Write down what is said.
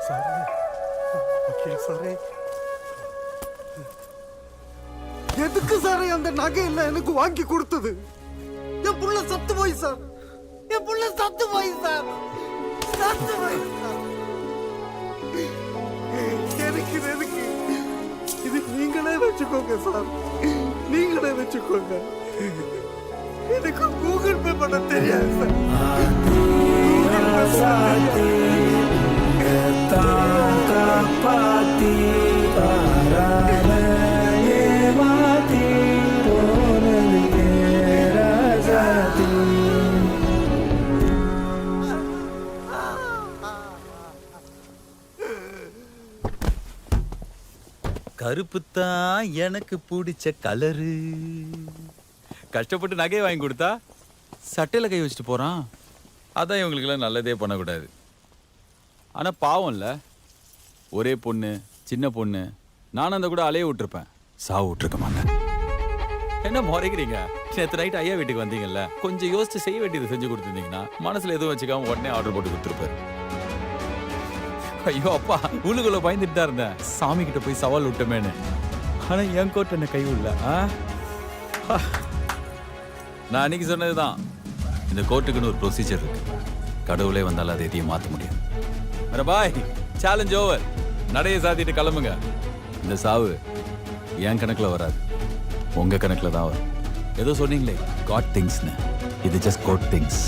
சாரே, வக்கீல் சாரே, எதுக்கு சாரே அந்த நகை இல்ல எனக்கு வாங்கி கொடுத்தது? என் புள்ள சத்து போய் சார், என் புள்ள சத்து போய் சார், சத்து போய் சார். எனக்கு இது எதுக்கு? இது நீங்களே வச்சுக்கோங்க சார், நீங்களே வச்சுக்கோங்க. எனக்கு கூகுள் பே பண்ண தெரியாது சார். கருப்பு தான் எனக்கு பிடிச்ச கலரு. கஷ்டப்பட்டு நகையை வாங்கி கொடுத்தா சட்டையில கை வச்சுட்டு போறான். அதான் இவங்களுக்கெல்லாம் நல்லதே பண்ணக்கூடாது. ஆனா பாவம் இல்ல, ஒரே பொண்ணு, சின்ன பொண்ணு. நானும் அந்த கூட அலைய விட்டுருப்பேன், சாவு விட்டுருக்க மாட்டேன். என்ன முறைக்கிறீங்க? நேற்று நைட் ஐயா வீட்டுக்கு வந்தீங்கல்ல, கொஞ்சம் யோசிச்சு செய்ய வேண்டியது செஞ்சு கொடுத்துருந்தீங்கன்னா மனசுல எதுவும் வச்சுக்காம உடனே ஆர்டர் போட்டு கொடுத்துருப்பாரு. ஐயோ அப்பா, உள்ளுக்குள்ள பயந்துட்டு தான் இருந்தேன், சாமி கிட்ட போய் சவால் விட்டமேன்னு. ஆனா என் கோர்ட் என்ன கை உள்ள. நான் அன்னைக்கு சொன்னதுதான், இந்த கோர்ட்டுக்குன்னு ஒரு ப்ரொசீஜர் இருக்கு. கடவுளே வந்தாலும் அதை எதையும் மாற்ற முடியாது. வேற பாய், சேலஞ்ச் ஓவர். நடைய சாத்திட்டு கிளம்புங்க. இந்த சாவு என் கணக்குல வராது, உங்க கணக்குல தான் வரும். ஏதோ சொன்னீங்களே காட் திங்ஸ்னு, இது ஜஸ்ட் கோட் திங்ஸ்.